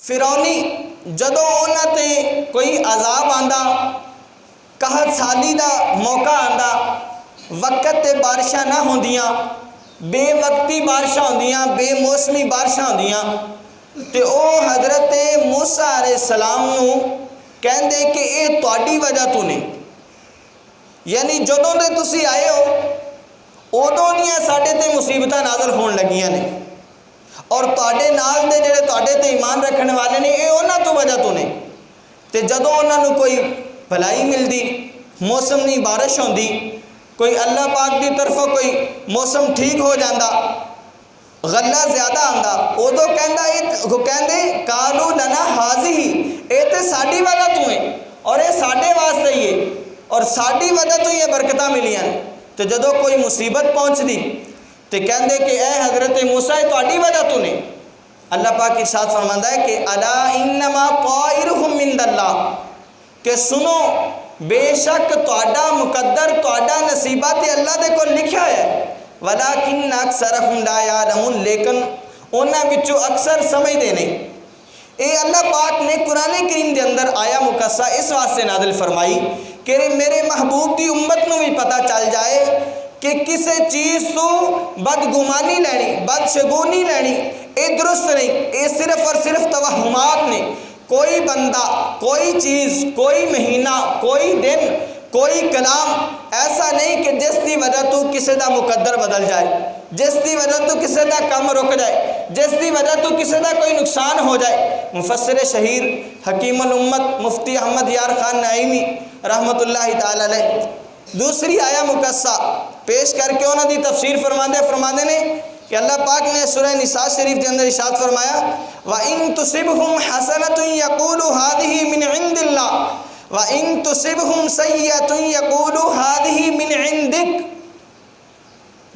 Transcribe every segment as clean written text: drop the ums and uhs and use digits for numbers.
फिरौनी जदों उन्हां ते कोई अजाब आंदा, कहत साली दा मौका आंदा, वक्त ते बारिशां ना होंदियां, बेवक्ती बारिशां होंदियां, बेमौसमी बारिशां होंदियां, ते ओ हज़रत मूसा अलैहिस्सलाम नूं कहंदे कि ये तुहाडी वजह तो ने, यानी जदों दे तुसीं आए हो उदों दियां साडे ते मुसीबतां नाज़िल होण लगियां ने, और तुहाडे नाल दे जिहड़े तुहाडे ते ईमान रखने वाले ने ये उन्हां तो वजह तो ने। ते जदों उन्हां नूं कोई भलाई मिलदी, मौसम दी बारिश होंदी, कोई अल्लाह पाक की तरफों कोई मौसम ठीक हो जाता, गला ज़्यादा आंदा, उदों कहंदे कालू लना हाज़िही, ये तो साडी वजह तो है और ये साडे वास्ते ही है और साडी वजह तो ही बरकतां मिलियां। तो जदों कोई मुसीबत पहुँचती तो कहंदे कि ए हज़रत मूसा ये तुहाडी वजह तो ने। अल्लाह पाक इरशाद फरमांदा है कि अला इन्नमा ताइरुहुम मिनल्लाह, कि सुनो बेशक तुहाडा मुकद्दर तुहाडा नसीबा ते अल्लाह दे कोल लिखा है, वलाकिन अक्सरहुम ला यालमून, लेकिन उन्हां विचों अक्सर समझदे नहीं। ये अल्लाह पाक ने कुरान करीम के अंदर आया मुकस्सा इस वास्ते नाज़िल फरमाई कि मेरे महबूब की उम्मत को भी पता चल जाए कि किसी चीज़ तो बदगुमानी लैनी, बदशगुनी लैनी ये दुरुस्त नहीं, ये सिर्फ और सिर्फ तवहुमात ने। कोई बंदा, कोई चीज़, कोई महीना, कोई दिन, कोई कलाम ऐसा नहीं कि जिसकी वजह तो किसी का मुकद्दर बदल जाए, जिसकी वजह तो किसी का कम रुक जाए, जिसकी वजह तो किसी का कोई नुकसान हो जाए। मुफस्सिर शहीर हकीमुल उम्मत मुफ्ती अहमद यार खान नईमी रहमतुल्लाहि ताला अलैह दूसरी आया मुकस्सा पेश करके उन्होंने तफसीर फरमाते ने कि अल्लाह पाक ने सूरह निसा शरीफ के अंदर इरशाद फरमाया, व इन तुसिबहुम हसनतुन यक़ूलु हादिही मिन इंदिल्लाह व इन तुसिबहुम सय्यतुन यक़ूलु हादिही मिन इंदिक।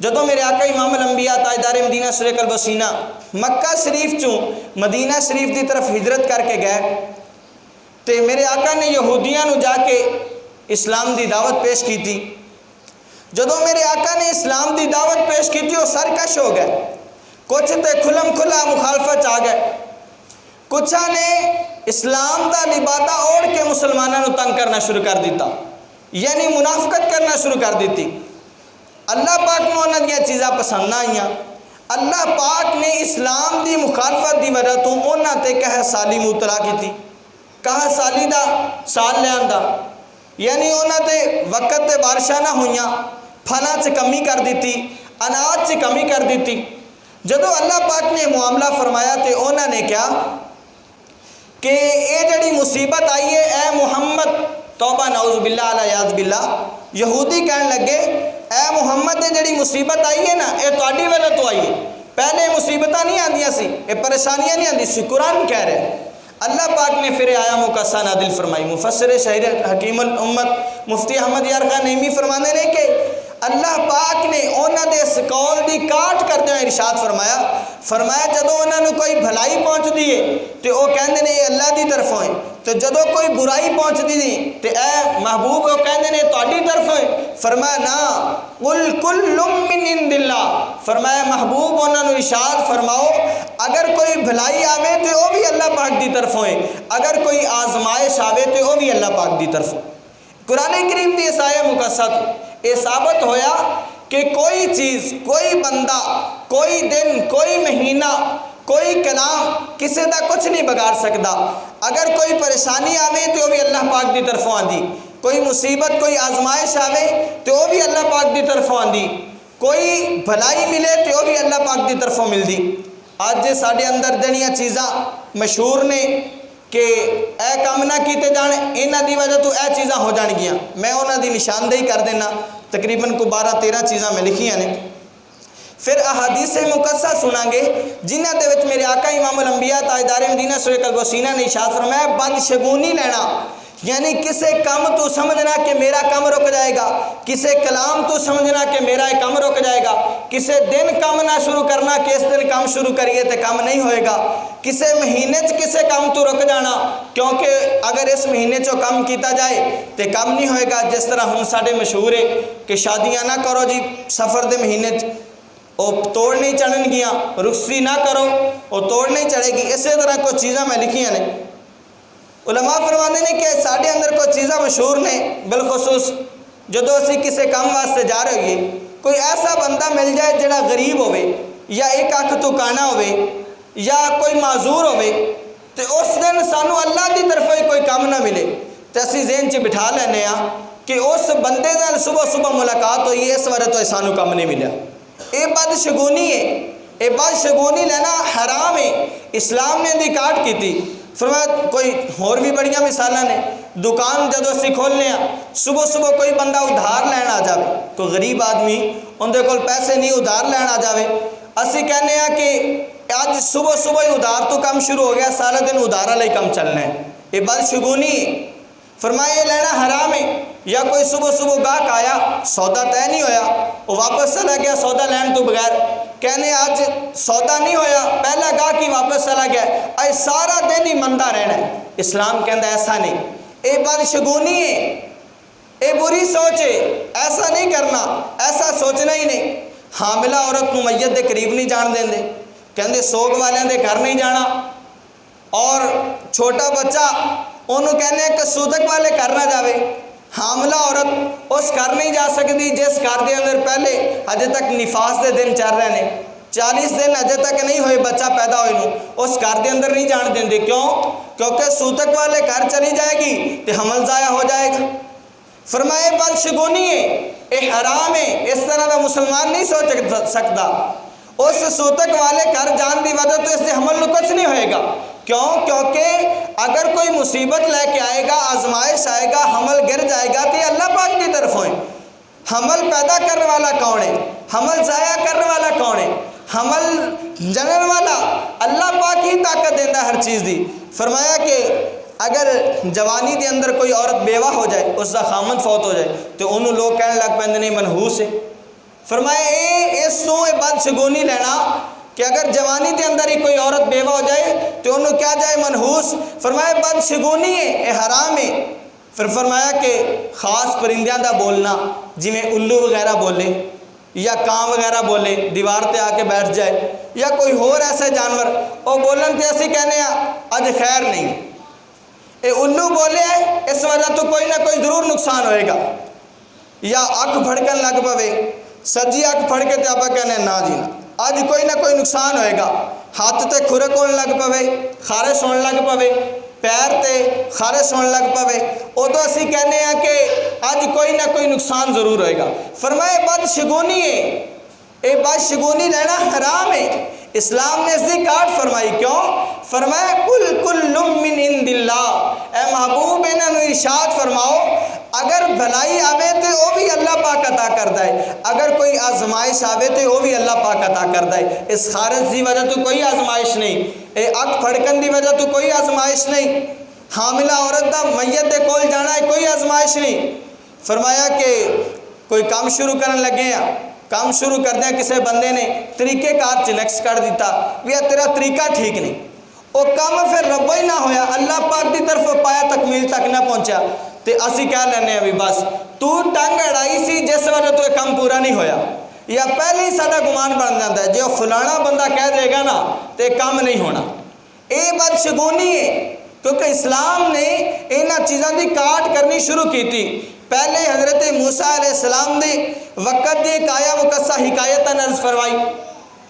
जदों मेरे आका इमाम अल-अंबिया ताजदार मदीना सुरे कलबसीना मक्का शरीफ चों मदीना शरीफ की तरफ हिजरत करके गए तो मेरे आका ने यहूदियों नूं जाके इस्लाम की दावत पेश की थी। जदों मेरे आका ने इस्लाम की दावत पेश की वो सरकश हो गए, कुछ तो खुलम खुला मुखालफत आ गए, कुछ ने इस्लाम का लिबादा ओढ़ के मुसलमानों को तंग करना शुरू कर दिता, यानी मुनाफकत करना शुरू कर दी। अल्लाह पाक ने उन्होंने दियां चीज़ां पसंद ना आईयां। अल्लाह पाक ने इस्लाम की मुखालफत की वजह तो उन्होंने कह साली मुतला की, कह साली का साल लिया, यानी उन्होंने वक्त ते बारिशां ना हुई, फलों च कमी कर दी, अनाज च कमी कर दी। जदों अल्लाह पाक ने मुआमला फरमाया तो उन्होंने कहा कि ये जड़ी मुसीबत आई है ए मुहम्मद, तौबा नऊज़ बिल्लाह अला याज़ बिल्लाह, यहूदी कहने लगे ए मुहम्मद ये जड़ी मुसीबत आई है ना ये तुहाडी वजह तो आई है, पहले मुसीबत नहीं आंदियां सी, ये परेशानियां नहीं आंदी सी, कुरान कह रहे। अल्लाह पाक ने फिर आया मुकस्सा नादिल फरमाई। मुफस्सिर शहीर हकीमुल उम्मत मुफ्ती अहमद यार खान नईमी फरमाते हैं कि अल्लाह पाक ने उन्होंने इस कौल की काट करते हुए इरशाद फरमाया जदों उन्होंने कोई भलाई पहुँचती है तो वह कहते हैं ये अल्लाह की तरफों है, तो जदों कोई बुराई पहुँचती है तो ए महबूब वो कहते हैं तुहाडी तरफों है। फरमाया ना, कुल कुल्लुम मिन इंदिल्लाह, फरमाया महबूब उन्होंने इरशाद फरमाओ अगर कोई भलाई आवे तो वह भी अल्लाह पाक की तरफों है, अगर कोई आजमाइश आवे तो वह भी अल्लाह पाक की तरफों। कुरान करीम की इस आया मुकस्सा ये साबित होया कि कोई चीज़, कोई बंदा, कोई दिन, कोई महीना, कोई कलाम किसी का कुछ नहीं बिगाड़ सकता। अगर कोई परेशानी आवे तो वह भी अल्लाह पाक की तरफों आती, कोई मुसीबत, कोई आजमाइश आवे तो वह भी अल्लाह पाक की तरफों आती, कोई भलाई मिले तो वह भी अल्लाह पाक की तरफों मिलती। अज साढ़े अंदर जड़ियाँ चीज़ां मशहूर ने कि ए काम ना किए जाने, इन्हां दी वजह तो यह चीज़ां हो जाएगियां, मैं उन्हां दी निशानदेही कर देना। तकरीबन को 12-13 चीज़ां मैं लिखियां ने। फिर अहादीस मुकस्सा सुनांगे जिन्हां दे विच मेरे आका इमाम अल-अंबिया ताजदार मदीना सुरे कलबसीना ने इरशाद फरमाया बदशगुनी लेना, यानी किसी काम तो समझना कि मेरा काम रुक जाएगा, किसी कलाम तो समझना कि मेरा काम रुक जाएगा, किसी दिन काम ना शुरू करना कि इस दिन काम शुरू करिए तो काम नहीं होएगा, किसी महीने किसी काम तो रुक जाना क्योंकि अगर इस महीने चो काम किया जाए तो काम नहीं होएगा। जिस तरह हम साढ़े मशहूर है कि शादियां ना करो जी सफ़र के महीने वो तोड़ नहीं चढ़नगियाँ, रुखसी ना करो वो तोड़ नहीं चढ़ेगी। इस तरह कुछ चीज़ा मैं लिखिया ने। उलमा फरमाते ने कि साढ़े अंदर कुछ चीज़ा मशहूर ने, बिलखसूस जो असी किसी काम वास्ते जा रहे होइए, कोई ऐसा बंदा मिल जाए जिहड़ा गरीब होवे या एक अख तो काना होवे या कोई माजूर होवे, तो उस दिन सानू अल्लाह की तरफों ही कोई काम ना मिले तो असी ज़हन च बिठा लैने कि उस बंदे नाल सुबह सुबह मुलाकात हुई, इस बारे तो सानू काम नहीं मिला। ये बदशगुनी है, ये बदशगुनी लेना हराम है। इस्लाम ने दी काट की थी। फरमाया कोई होर भी बड़िया मिसालां ने। दुकान जदों असीं खोलने सुबह सुबह कोई बंदा उधार लैन आ जाए, कोई गरीब आदमी उनके कोल पैसे नहीं उधार लैन आ जाए, असीं कहने कि अज सुबह सुबह ही उधार तो काम शुरू हो गया, सारा दिन उधार वाला ही काम चलना है। ये बदशगुनी है। फरमाया ये लेना हराम है। या कोई सुबह सुबह गाहक आया, सौदा तय नहीं होया, वो वापस चला गया सौदा लैन तो बगैर, कहने आज सौदा नहीं होया, पहला गाहक ही वापस चला गया, आज सारा दिन ही मंदा रहना है। इस्लाम कहता ऐसा नहीं, ये बदशगुनी है, ये बुरी सोच है, ऐसा नहीं करना, ऐसा सोचना ही नहीं। हामिला औरत को मैयत के करीब नहीं जान देंगे, कहते सोग वालों के घर नहीं जाना, और छोटा बच्चा उन्होंने कहने कसूदक वाले घर ना जाए। हामला औरत उस घर नहीं जा सकती जिस घर के अंदर पहले अजे तक निफास के दिन चल रहे हैं, 40 दिन अजे तक नहीं हुए बच्चा पैदा होए, उस घर के अंदर नहीं जान देंगे। क्यों? क्योंकि सूतक वाले घर चली जाएगी तो हमल ज़ाया हो जाएगा। फरमाए बदशगुनी है, ये हराम है, इस तरह का मुसलमान नहीं सोच सकता। उस सूतक वाले घर जान की वजह तो इससे हमल कुछ नहीं होएगा। क्यों? क्योंकि अगर कोई मुसीबत लेके आएगा, आजमाइश आएगा, हमल गिर जाएगा तो अल्लाह पाक की तरफ है। हमल पैदा करने वाला कौन है? हमल ज़ाया करने वाला कौन है? हमल जनन वाला अल्लाह पाक ही ताकत देता हर चीज़ की। फरमाया कि अगर जवानी के अंदर कोई औरत बेवा हो जाए, उसका खामद फौत हो जाए, तो उन्होंने लोग कहने लग पैंदे नहीं मनहूस है। फरमाया इस तो बदशगुनी लेना कि अगर जवानी के अंदर ही कोई औरत बेवा हो जाए तो उन्होंने क्या जाए मनहूस। फरमाया बदशगुनी है, ये हराम है। फिर फरमाया कि ख़ास परिंदियां का बोलना, जिमें उल्लू वगैरह बोले या कां वगैरह बोले, दीवार पर आके बैठ जाए, या कोई होर ऐसे जानवर वो बोलन तो असी कहने अज खैर नहीं, ये उल्लू बोले है इस वजह तो कोई ना कोई ज़रूर नुकसान होएगा। या अख फड़कन लग पवे, सज्जी अख फड़ के तो आप कहने ना जी ना, अज कोई ना कोई नुकसान होएगा। हाथ ते खुरक होने लग पवे, खारिश होने लग पवे, पैर ते खारिश होने लग पवे, उदों असी कहने कि अज कोई ना कोई नुकसान जरूर होएगा। फरमाए बदशगुनी है, ये बदशगुनी लेना हराम है। इस्लाम ने इसकी काट फरमाई। क्यों? फरमाया कुल कुल्लुम मिन इंदिल्लाह, ए महबूब इन्होंने इरशाद फरमाओ अगर भलाई आवे तो वह भी अल्लाह पाक अता करता है, अगर कोई आजमाइश आवे तो वह भी अल्लाह पाक अता करता है। इस खारिश की वजह तो कोई आजमाइश नहीं, ये अख फड़कन की वजह तो कोई आजमाइश नहीं, हामिला औरत का मैयत के कोल जाना है कोई आजमाइश नहीं। फरमाया कि कोई काम शुरू करने लगे हैं, काम शुरू करदे किसी बंदे ने तरीकेकार च नक्श कर दिता भी तेरा तरीका ठीक नहीं, वो काम फिर रब्बो ही ना होया, अल्लाह पाक की तरफ पाया तकमील तक ना पहुँचा, तो असी कह लेने भी बस तू टंग अड़ाई सी जिस वजह तो काम पूरा नहीं होया, या पहले ही साडा गुमान बन जाता है जो फलाना बंदा कह देगा ना तो काम नहीं होना। ये बदशगुनी है, क्योंकि इस्लाम ने इन्हां चीज़ों की काट करनी शुरू की थी। पहले हज़रत मूसा अलैहिस्सलाम दे वक़्त दी काया मुकस्सा हिकायत अर्ज़ फरमाई,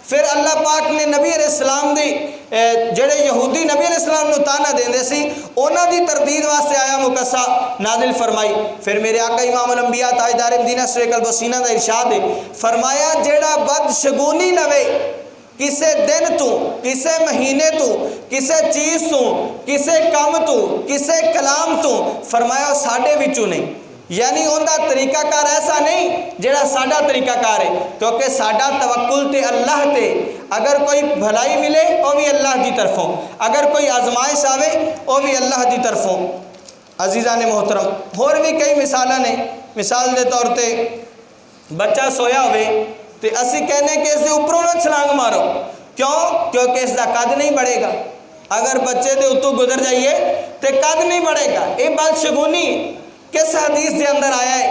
फिर अल्लाह पाक ने नबी अलैहिस्सलाम दे जेड़े यहूदी नबी अलैहिस्सलाम नूं ताना देंदे सी उन्हां दी तरदीद वास्ते आया मुकस्सा नाजिल फरमाई। फिर मेरे आका इमामुल अंबिया ताजदार मदीना सरेक अल बसीना दा इरशाद है, फरमाया जेड़ा बदशगुनी लवे किसी दिन तो, किसी महीने तो, किसी चीज़ तो, किसी काम तो, किसी कलाम तो, फरमाया साडे विचों नहीं, यानी उनका तरीकाकार ऐसा नहीं जेड़ा साडा तरीकाकार है, क्योंकि साडा तवक्कुल ते अल्लाह ते, अगर कोई भलाई मिले वो भी अल्लाह की तरफों, अगर कोई आजमाइश आवे वो भी अल्लाह की तरफों। अजीज़ा ने मोहतरम होर भी कई मिसाल ने, मिसाल के तौर पर बच्चा सोया होवे तो असी कहने कि इसके उपरों ना छलांग मारो। क्यों? क्योंकि इसका कद नहीं बढ़ेगा, अगर बच्चे के उत्तों गुजर जाइए तो कद नहीं बढ़ेगा। ये बदशगुनी किस हदीस के अंदर आया है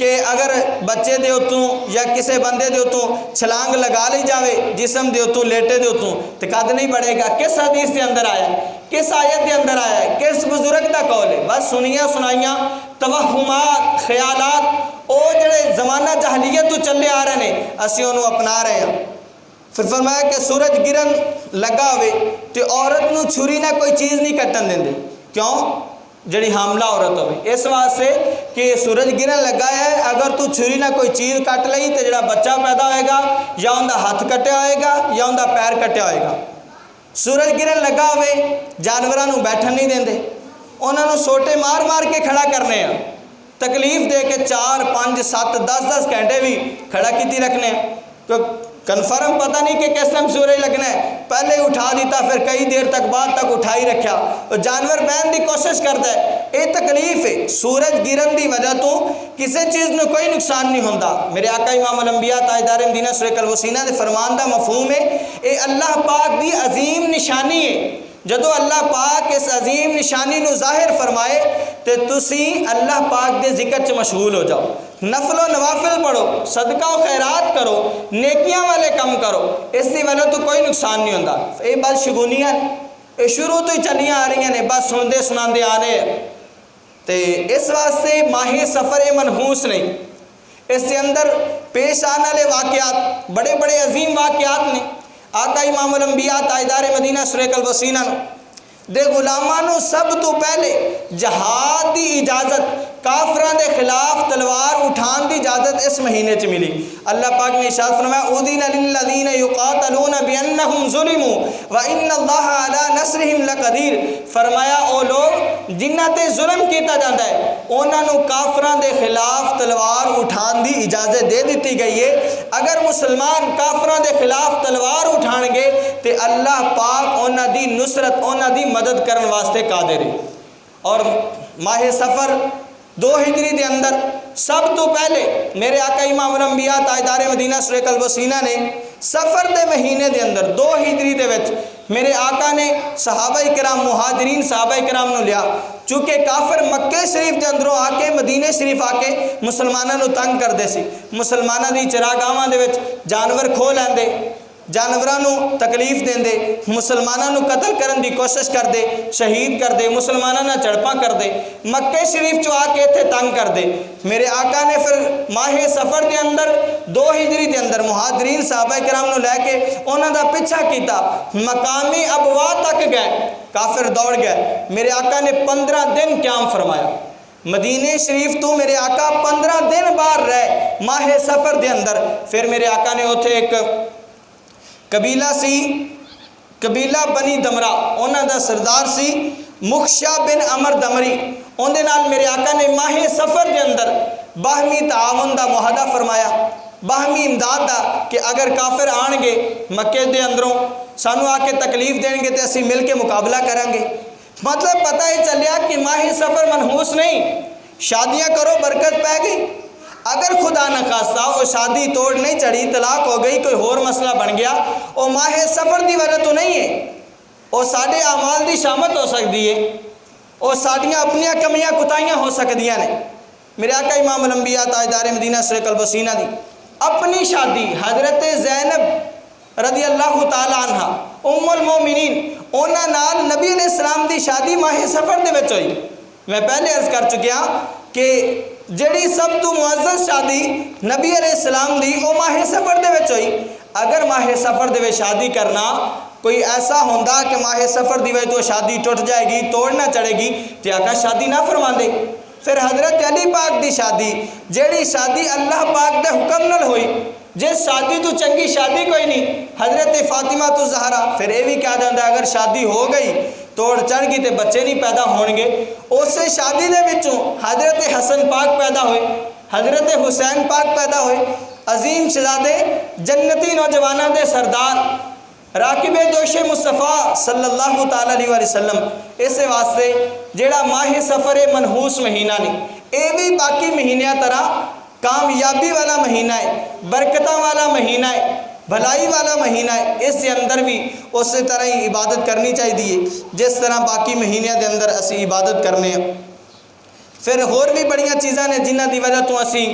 कि अगर बच्चे दे उतों या किसी बंदे दे उतों छलांग लगा ली जाए जिसम दे उतों लेटे दे उतों तो कद नहीं बढ़ेगा। किस हदीस के अंदर आया, किस आयत के अंदर आया, किस बुजुर्ग का कौल है? बस सुनिया सुनाइया तवहुमात ख्यालात वो जड़े जमाना जहलीयत तो चले आ रहे हैं असी उन्होंने अपना रहे हैं। फिर फरमाया कि सूरज गिरन लगा हुए तो औरत नूं छुरी ना कोई चीज़ नहीं कट्टन देंदे। क्यों? जड़ी हामला औरत हो इस वास्ते कि सूरज गिरन लगा है, अगर तू छुरी ना कोई चीज़ कट लई तो जड़ा बच्चा पैदा होएगा या उनका हाथ कट्या होएगा या उनका पैर कट्या होएगा। सूरज गिरन लगा हुए जानवरों को बैठन नहीं देंदे, उन्होंने सोटे मार मार के खड़ा करने हैं, तकलीफ दे के 4 5 7 10 घंटे भी खड़ा की रखने। तो कन्फर्म पता नहीं कि किस टाइम सूरज लगना है, पहले उठा दीता फिर कई देर तक बाद तक उठा ही रखा। तो जानवर बहन की कोशिश करता है। ये तकलीफ है सूरज गिरन की वजह तो किसी चीज़ में कोई नुकसान नहीं होता। मेरे आका इमामुल अंबिया ताजदार मदीना सुरेकल वसीना के फरमान का मफहूम है ये अल्लाह पाक की अजीम निशानी है। जदों अल्लाह पाक इस अजीम निशानी को जाहिर फरमाए तो तुसी अल्लाह के जिक्र च मशगूल हो जाओ, नफलो नवाफिल पढ़ो, सदका और खैरात करो, नेकियां वाले कम करो। इसकी वजह तो कोई नुकसान नहीं होता। ये बस शगुनियाँ ये शुरू तो ही चलियाँ आ रही ने, बस सुनते सुनाते आ रहे हैं। तो इस वास्ते माही सफ़र ये मनहूस नहीं, इसके अंदर पेश आने वाले वाक़यात बड़े बड़े अजीम वाक़यात ने। आका इमामुल अंबिया ताजदार मदीना सुरेकल वसीना दे गुलामां सब तो पहले जहाद की इजाज़त काफरां दे खिलाफ तलवार उठान की इजाज़त इस महीने च मिली। अल्लाह पाक ने इरशाद फरमाया उज़िना लिल्लज़ीना युक़ातलूना बिअन्नहुम ज़ुलिमू व इन्नल्लाहा अला नस्रिहिम लक़दीर। फरमाया ओ लोग जिन्हां ते जुल्म किया जाता है उन्हां नूं काफरां दे खिलाफ तलवार उठान की इजाज़त दे दी गई है। अगर मुसलमान काफरां दे खिलाफ तलवार उठाणगे तो अल्लाह पाक उन्हां दी नुसरत उन्हां दी मदद करने वास्ते कादिर है। और माह सफ़र 2 हिजरी के अंदर सब तो पहले मेरे आका इमामुल अंबिया ताजदार मदीना सुरेकल वसीना ने सफ़र के महीने के अंदर 2 हिजरी के मेरे आका ने सहाबा इकराम मुहाजिरीन सहाबा इकराम नूं लिया। चूँकि काफिर मक्के शरीफ के अंदरों आके मदीने शरीफ आके मुसलमानों को तंग करते सी, मुसलमानों की चरागावां दे विच जानवर खो लैंदे, जानवरों को तकलीफ देंदे, मुसलमानों को कतल करने की कोशिश करते, शहीद करते, मुसलमानों ने झड़पा करते, मक्के शरीफ चो आके इत्थे तंग करते। मेरे आका ने फिर माहे सफ़र के अंदर 2 हिजरी के अंदर मुहाजिरीन साहबा कराम लैके उन्हों का पीछा किया, मकामी अबवा तक गए, काफिर दौड़ गए। मेरे आका ने 15 दिन क्याम फरमाया। मदीने शरीफ तो मेरे आका 15 दिन बाहर रहे माहे सफ़र के अंदर। फिर मेरे आका ने उत्थे एक कबीला सी, कबीला बनी दमरा, उन्हों का सरदार सी मुखशा बिन अमर दमरी, उनके नाल मेरे आका ने माहे सफ़र के अंदर बाहमी तावन का मुहादा फरमाया, बाहमी इमदाद का कि अगर काफिर आएंगे मक्के के अंदरों सानू आके तकलीफ देंगे तो असी मिल के मुकाबला करांगे। मतलब पता ही चलिया कि माहे सफ़र मनहूस नहीं, शादियाँ करो बरकत पै गई। अगर खुदा न खास्ता वो शादी तोड़ नहीं चढ़ी, तलाक हो गई, कोई होर मसला बन गया, वो माहे सफ़र की वजह तो नहीं है, वो साढ़े आमाल की शामत हो सकती है, वो साड़ियाँ अपनिया कमियाँ कुताइयाँ हो सकदियाँ ने। मेरे आका इमामुल अंबिया ताजदार मदीना सुरेकल वसीना दी अपनी शादी हज़रत ज़ैनब रज़ी अल्लाह तआला अन्हा उम्मुल मोमिनीन उन्हां नाल नबी अलैहिस्सलाम दी शादी माहे सफ़र दे विच होई। मैं पहले अर्ज़ कर चुकिया कि जड़ी सब तो मुअज़्ज़ज़ शादी नबी अलैहिस्सलाम दी वो माहे सफ़र दे विच होई। अगर माहे सफ़र दे विच शादी करना कोई ऐसा होंदा कि माहे सफ़र दी वजह तो शादी टुट जाएगी, तोड़ना चढ़ेगी, तो आका शादी ना फरमांदे। फिर हज़रत अली पाक दी शादी जड़ी शादी अल्लाह पाक दे हुक्म नाल होई, जिस शादी तो चंगी शादी कोई नहीं, हज़रत फातिमा तो ज़हरा। फिर ये भी कहा जाता है अगर शादी हो गई तोड़ चढ़ गई तो बच्चे नहीं पैदा होंगे। उस शादी दे विचों हज़रत हसन पाक पैदा हुए, हज़रत हुसैन पाक पैदा हुए, अजीम शहजादे जन्नती नौजवानों के सरदार राकिबे दोशे मुस्तफ़ा सल्लल्लाहु ताला अलैहि वसल्लम। इस वास्ते जेड़ा माहे सफ़र मनहूस महीना नहीं, ये भी बाकी महीनों तरह कामयाबी वाला महीना है, बरकतां वाला महीना है, भलाई वाला महीना है। इसके अंदर भी उस तरह ही इबादत करनी चाहिए जिस तरह बाकी महीनों के अंदर असी इबादत करने। फिर होर भी बड़ियां चीज़ां ने जिन्हां दी वजह तो असी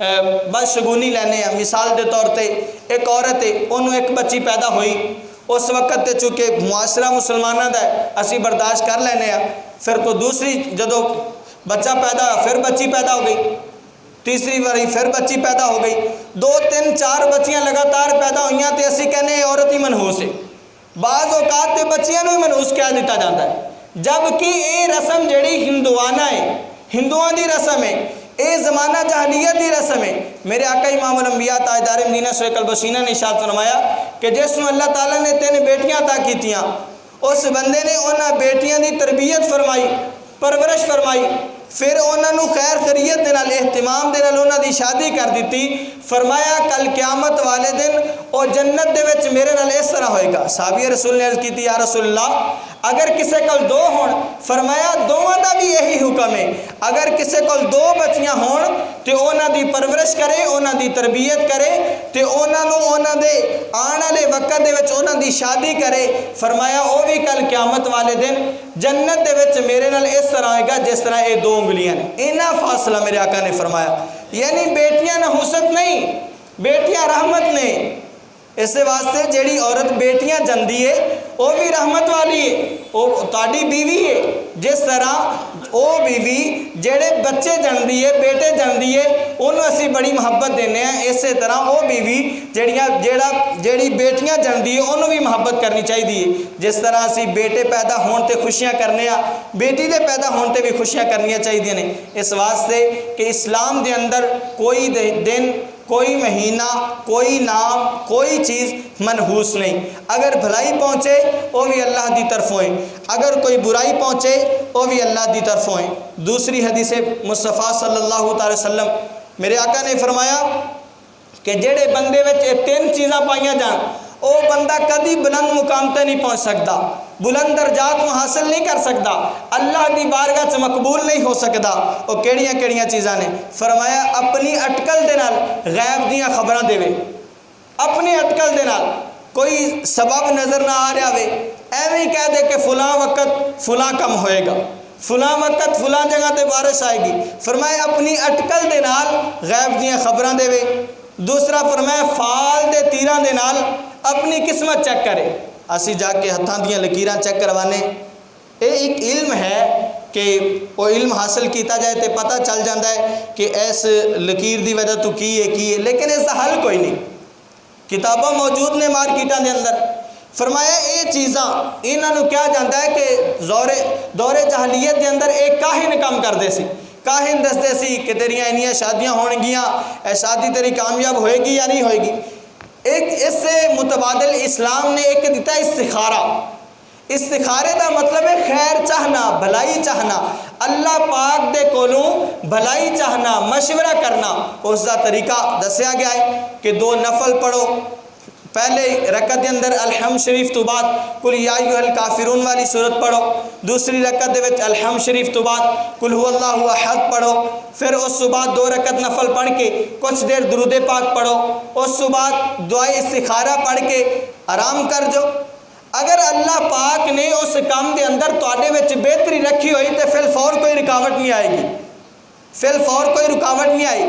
बदशगुनी लैने। मिसाल के तौर पर एक औरत है, उन्होंने एक बच्ची पैदा हुई, उस वक्त तो चूँकि मुआशरा मुसलमानों का असी बर्दाश्त कर लेने। फिर कोई दूसरी जदों बच्चा पैदा होया, फिर बच्ची पैदा हो गई, तीसरी बारी फिर बच्ची पैदा हो गई, 2 3 4 बच्चियां लगातार पैदा हुई तो असी कहने औरत ही मनहूस है। बाज़ औकात ते बच्चियां ही मनहूस कह दिता जाता है, जबकि ये रस्म जिहड़ी हिंदुआना है, हिंदुओं की रस्म है, ये ज़माना जहलीत की रस्म है। मेरे आका इमामुल अंबिया ताजदार मदीना शुएब अल-बशीना ने इरशाद फरमाया कि जिसनूं अल्लाह ताला ने 3 बेटियां अता कीतियां, उस बंदे ने उन्हां बेटियां की तरबियत फरमाई, परवरिश फरमाई, फिर उन्होंने खैर खरीयत दे नाल एहतमाम दे नाल उन्हां दी शादी कर दी। फरमाया कल क्यामत वाले दिन और जन्नत दे विच मेरे नाल इस तरह होएगा। साहबी रसूल ने अर्ज़ की, या रसूलल्लाह अगर किसी को 2 होण, फरमाया दोवां दा भी यही हुक्म है, अगर किसी को 2 बच्चियां होण तो उन्हां दी परवरिश करे, उन्हां दी तरबियत करे, तो उन्होंने उन्हां दे आने वाले वक्त दे विच उन्हां दी शादी करे। फरमाया वो भी कल क्यामत वाले दिन जन्नत दे विच मेरे नाल इस तरह होएगा जिस तरह ये 2 उंगलियां ने। इन्ना फासला मेरे आका ने फरमाया, यानी बेटियां नहुसत नहीं, बेटियां रहमत ने। इस वास्ते जिहड़ी औरत बेटियां जंदी है वो भी रहमत वाली है, वो तुहाडी बीवी है। जिस तरह वो बीवी जेड़े बच्चे जनदी है, बेटे जनदी है, उन्होंने असी बड़ी मुहब्बत देने, इस तरह वो बीवी जेड़ी बेटियां जनदी है उन्होंने भी मुहब्बत करनी चाहिए। जिस तरह असी बेटे पैदा होने ते खुशियां करने, बेटी के पैदा होने ते भी खुशियां करनियां चाहिए ने। इस वास्ते कि इस्लाम के अंदर कोई दिन, कोई महीना, कोई नाम, कोई चीज़ मनहूस नहीं। अगर भलाई पहुँचे वो भी अल्लाह की तरफों है, अगर कोई बुराई पहुँचे वो भी अल्लाह की तरफों है। दूसरी हदीस मुस्तफ़ा सल्लल्लाहु अलैहि वसल्लम मेरे आका ने फरमाया कि जेड़े बंदे विच 3 चीज़ां पाइयां जान, वो बंदा कभी बुलंद मुकाम तक नहीं पहुँच सकता, बुलंद दर्जात को हासिल नहीं कर सकता, अल्लाह की बारगाह च मकबूल नहीं हो सकता। वो केड़ियां केड़ियां चीज़ां ने? फरमाया अपनी अटकल दे नाल गैब दियां खबरां देवे, अपनी अटकल दे नाल कोई सबब नज़र ना आ रहा वे, एवं कह दे कि फलां वक्त फलां कम होएगा, फलां वक्त फलां जगह ते बारिश आएगी। फरमाया अपनी अटकल दे नाल गैब दियां खबरां देवे। दूसरा फरमाया फाल दे तीरां दे नाल अपनी किस्मत चेक करे। असी जाके हत्थां दियां लकीरां चेक करवाने, ये एक इल्म है कि वो इल्म हासिल किया जाए तो पता चल जाता है कि इस लकीर की वजह तो की है, लेकिन इसका हल कोई नहीं। किताबों मौजूद ने मार्केटां के अंदर। फरमाया ये चीज़ां इन्हों कहा जाता है कि दौरे जहलीत के अंदर एक काहिन काम करते सी। काहिन दसते सी कि तेरियां इन्नियां शादियां होणगियां, शादी तेरी कामयाब होएगी या नहीं होएगी। एक इससे मुतबादिल इस्लाम ने एक दिता इस्तिखारा। इस्तिखारे का मतलब है खैर चाहना, भलाई चाहना, अल्लाह पाक दे कोलों भलाई चाहना, मशवरा करना। उसका तरीका दसिया गया है कि 2 नफल पढ़ो। पहले रकत के अंदर अलहम्द शरीफ तो बाद कुल या अय्युहल काफिरून वाली सूरत पढ़ो। दूसरी रकत के अलहम्द शरीफ तो बाद कुल हुवल्लाहु अहद पढ़ो। फिर उस बाद 2 रकत नफल पढ़ के कुछ देर दुरूद पाक पढ़ो। उस बाद दुआ इस्तिखारा पढ़ के आराम कर जो। अगर अल्लाह पाक ने उस काम के अंदर तुहाडे विच बेहतरी रखी हुई तो फिल फौर कोई रुकावट नहीं आएगी, फिल फौर कोई रुकावट नहीं आई।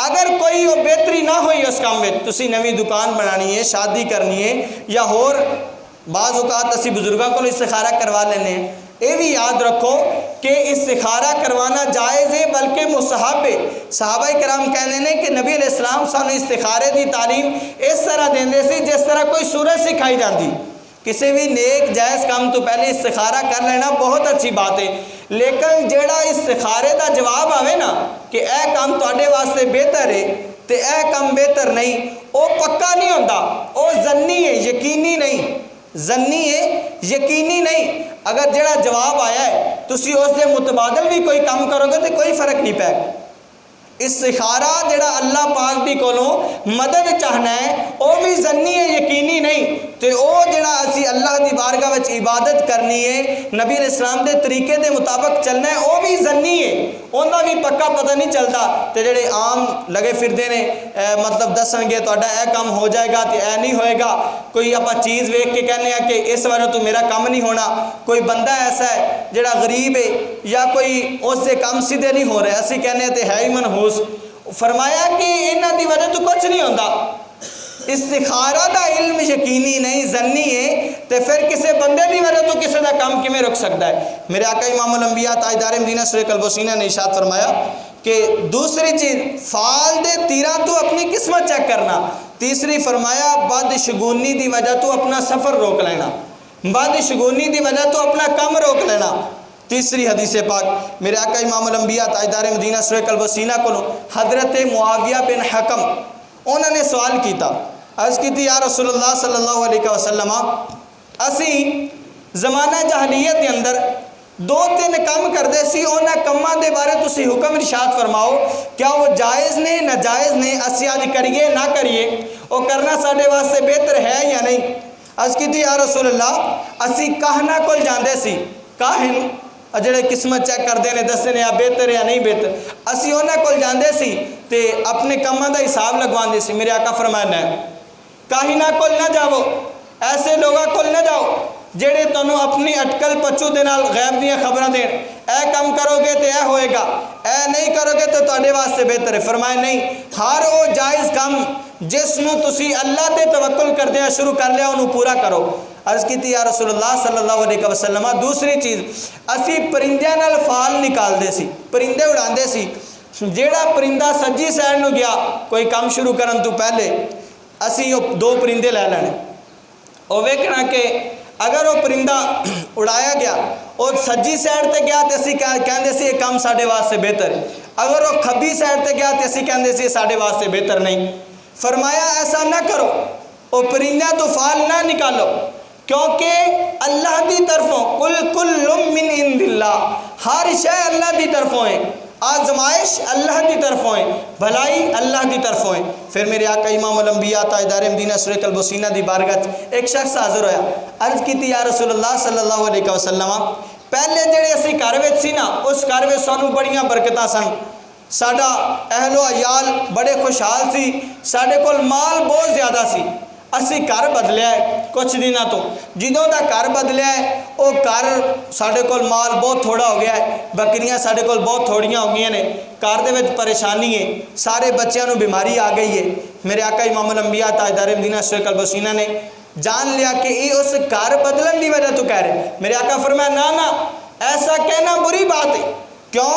अगर कोई वो बेहतरी ना हुई उस काम में, तुसी नवी दुकान बनानी है, शादी करनी है, या होर बाज़ औक़ात असी बुजुर्गों को इस्तिखारा करवा लेने। ये भी याद रखो कि इस्तिखारा करवाना जायज़ है बल्कि मुस्तहब है। सहाबा कराम कहने ने कि नबी अलैहिस्सलाम सानू इस्तिखारे की तालीम इस तरह देंदे सी जिस तरह कोई सूरत सिखाई जाती। किसी भी नेक जायज़ काम तो पहले इस्तिखारा कर लेना बहुत अच्छी बात है, लेकिन जेड़ा इस्तिखारे का जवाब आवे ना कि यह काम तुहाडे वास्ते बेहतर है तो यह काम बेहतर नहीं, वो पक्का नहीं होता, वो जन्नी है, यकीनी नहीं। जन्नी है, यकीनी नहीं। अगर जेड़ा जवाब आया है तुसी उसके मुतबादल भी कोई काम करोगे तो कोई फर्क नहीं पैगा। इस्तिखारा जेड़ा अल्लाह पाक दी कोलों मदद चाहना है वो भी जन्नी है, यकीनी नहीं। तो वह जिहड़ा असी अल्लाह की बारगाह में इबादत करनी है, नबी अलैहिस्सलाम के तरीके के मुताबिक चलना है, वह भी जन्नी है, उनका भी पक्का पता नहीं चलता। तो जिहड़े आम लगे फिरते ने मतलब दसणगे तुहाडा यह काम हो जाएगा तो यह नहीं होएगा, कोई आप चीज़ वेख के कहने कि इस वजह तो मेरा काम नहीं होना, कोई बंदा ऐसा है जिहड़ा गरीब है या कोई उससे काम सीधे नहीं हो रहे, असी कहने तो है ही मनहूस। फरमाया कि इन्हां दी वजह तो कुछ नहीं होता, इस्तिखारा दा इल्म यकीनी नहीं जन्नी है, तो फिर किसी बंदे की वजह तो किसी का काम किमें रुक सकता है। मेरे आका इमामुल अंबिया ताजदार मदीना सूरह कल्ब वसीना ने इरशाद फरमाया कि दूसरी चीज़ फाल दे तीरा तो अपनी किस्मत चेक करना, तीसरी फरमाया बदशगुनी की वजह तो अपना सफ़र रोक लेना, बदशगुनी की वजह तो अपना कम रोक लेना। तीसरी हदीस पाक मेरे आका इमामुल अंबिया ताजदार मदीना सूरह कल्ब वसीना को हज़रत मुआविया बिन हकम उन्होंने सवाल किया, अर्ज़ की या रसूलुल्लाह सल्लल्लाहु अलैहि वसल्लम असी ज़माना जहलीयत के अंदर दो तीन काम करते सी, उन्होंने कामों के बारे तुसी हुक्म इरशाद फरमाओ, क्या वो जायज़ ने नाजायज़ ने, असी अज करिए ना करिए, वो करना साढ़े वास्ते बेहतर है या नहीं। अर्ज़ की या रसूलुल्लाह असी काहना कोल जाते सी, काहिन जिहड़े किस्मत चेक करते हैं दसते हैं बेहतर या नहीं बेहतर, असी उन्होंने कोल जाते सी ते अपने कामों का हिसाब लगवाते सी। मेरे आका फरमाना है काहिना कोल ना जाओ, ऐसे लोगों कोल ना जाओ जेड़े तुहानू अपनी अटकल पचू दे नाल गैब दी खबरां देण, ए काम करोगे तो यह होएगा, ए नहीं करोगे तो तुहाडे वास्ते बेहतर है। फरमाया नहीं, हर वो जायज़ काम जिसनू तुसी अल्लाह ते तवक्कुल करदे शुरू कर लिया उन्होंने पूरा करो। अर्ज़ की या रसूलुल्लाह सल्लल्लाहु अलैहि वसल्लम दूसरी चीज़ असी परिंदियां नाल फाल निकालते सी, परिंदे उड़ाते सी, जेड़ा परिंदा सज्जी साइड नूं गया कोई काम शुरू करन तो पहले असी दो परिंदे लै लैने, और वेखना कि अगर वो परिंदा उड़ाया गया और सज्जी साइड ते गया तो असी कहते सी ये काम साढ़े वास्ते बेहतर है, अगर वो खब्बी साइड ते गया तो असी कहते सी साढ़े वास्ते बेहतर नहीं। फरमाया ऐसा ना करो, वो परिंदा तो फाल ना निकालो, क्योंकि अल्लाह की तरफों कुल्लुम मिन इंदिल्लाह, हर शय अल्लाह की तरफों है, आजमाइश अल्लाह की तरफों है, भलाई अल्लाह की तरफों है। फिर मेरे आका इमामुल अंबिया ताजदार मदीना सूरह कल्ब वसीना दी बारगाह एक शख्स हाजिर होया, अर्ज़ की या रसूलुल्लाह सल्लल्लाहु अलैहि वसल्लम पहले जेड़े असी घर विच सी ना उस घर में सानू बड़ियां बरकतां सन, साडा अहलो अयाल बड़े खुशहाल सी, साडे कोल माल बहुत ज़्यादा सी, असी घर बदलिया है कुछ दिनों तो, जिदों का घर बदलिया है वो घर साढ़े कोल माल बहुत थोड़ा हो गया है, बकरियां साढ़े कोल बहुत थोड़ियां हो गई ने, घर दे विच परेशानी है, सारे बच्चों को बीमारी आ गई है। मेरे आका इमामुल अंबिया ताजदार मदीना सूरह कल्ब वसीना ने जान लिया कि ये उस घर बदलन की वजह तो कह रहे। मेरे आका फरमाया ना ना ऐसा कहना बुरी बात है, क्यों?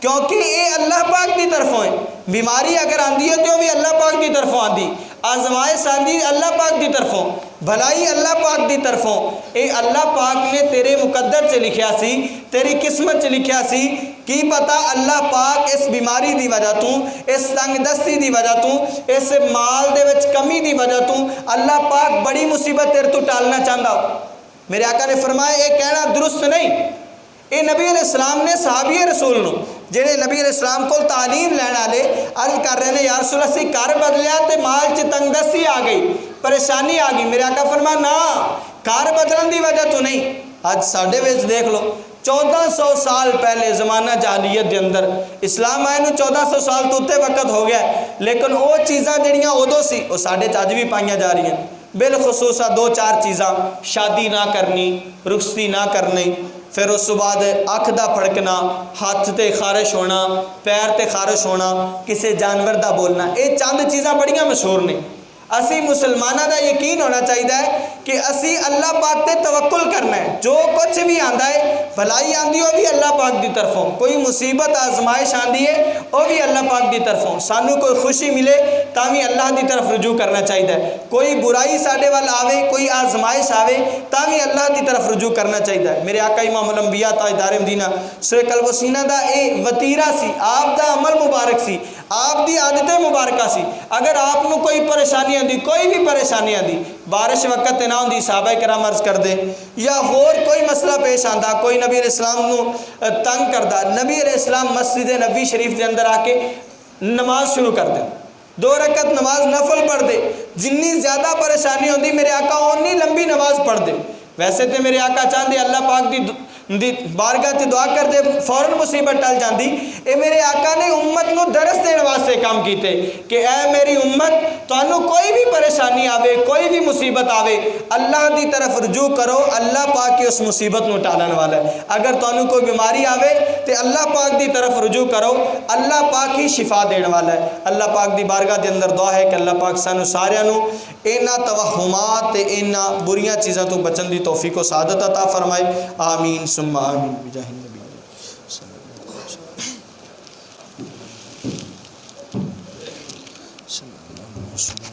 क्योंकि ये अल्लाह पाक की तरफों है, बीमारी अगर आती है तो भी अल्लाह पाक की तरफों आती, आजमाइश आती अल्लाह पाक की तरफों, भलाई अल्लाह पाक की तरफों, ये अल्लाह पाक ने तेरे मुकद्दर च लिखिया सी, तेरी किस्मत च लिखिया सी, की पता अल्लाह पाक इस बीमारी की वजह तू, इस तंगदस्ती की वजह तू, इस माल दे विच कमी की वजह तू अल्लाह पाक बड़ी मुसीबत तेरे तू टालना चाहता हो। मेरे आका ने फरमाया ये कहना दुरुस्त नहीं, ये नबी अलैहिस्सलाम ने सहाबी रसूल नूं जेड़े नबी अलैहिस्सलाम को तालीम लैण वाले अर्ज कर रहे हैं या रसूल असीं घर बदलिया तो माल च तंगदस्ती आ गई, परेशानी आ गई। मेरे आका फरमाया ना घर बदलन की वजह तो नहीं। अज साडे विच देख लो 1400 साल पहले जमाना जाहलीयत के अंदर इस्लाम आए नूं 1400 साल तो उत्ते वक्त हो गया, लेकिन वो चीज़ां जिहड़ियां उदों सी वो साडे च अज भी पाईयां जा रही हैं। बिलखसूस दो चार चीज़ां, शादी ना करनी, रुखसती ना करनी, फिर उस बाद अख का फड़कना, हाथ ते खारिश होना, पैर ते खारिश होना, किसी जानवर का बोलना, ये चंद चीज़ां बड़ियां मशहूर ने। असी मुसलमानों का यकीन होना चाहिए कि असी अल्लाह पाक ते तवक्कुल करना है, जो कुछ भी आता है भलाई आती वो भी अल्लाह पाक की तरफों, कोई मुसीबत आजमाइश आती है वो भी अल्लाह पाक की तरफों, सानू कोई खुशी मिले तो भी अल्लाह की तरफ रुजू करना चाहिए, कोई बुराई साडे वाल आवे, कोई आजमाइश आवे तो भी अल्लाह की तरफ रुजू करना चाहिए। मेरे आका इमामुल अंबिया ताजदार मदीना सूरह कल्ब वसीना का ये वतीरा सी, आप दा अमल मुबारक सी, आप दी आदतें मुबारक सी। अगर आपको कोई परेशानी आती, कोई भी परेशानी आती, बारिश वक्त ना होंदी साहबा कराम अर्ज कर दे, या होर कोई मसला पेश आता, कोई नबी अलैहिस्सलाम नूं तंग करता, नबी अलैहिस्सलाम मस्जिद नबी शरीफ के अंदर आके नमाज शुरू कर दे, 2 रकत नमाज नफल पढ़ दे। जिन्नी ज़्यादा परेशानी होती मेरे आका उन्नी लंबी नमाज पढ़ दे। वैसे तो मेरे आका चाहते अल्लाह पाक दी बारगाह ते दुआ कर दे फौरन मुसीबत टल जाती। ये मेरे आका ने उम्मत को दरस देने वास्ते काम किए कि ऐ मेरी उम्मत, तुहानू कोई भी परेशानी आवे, कोई भी मुसीबत आवे, अल्लाह की तरफ रुजू करो, अल्लाह पाक की उस मुसीबत को टालन वाला है। अगर तुहानू कोई बीमारी आवे तो अल्लाह पाक की तरफ रुजू करो, अल्लाह पाक ही शिफा देने वाला है। अल्लाह पाक की बारगाह के अंदर दुआ है कि अल्लाह पाक सानू सारिਆਂ ਨੂੰ इन्हां तवहुमात ते इन्हां बुरियां चीज़ों तो बचन की तौफीक व सआदत अता फरमाए। आमीन सुम्मा आमीन बिजाहिन नबी सल्लल्लाहु अलैहि वसल्लम।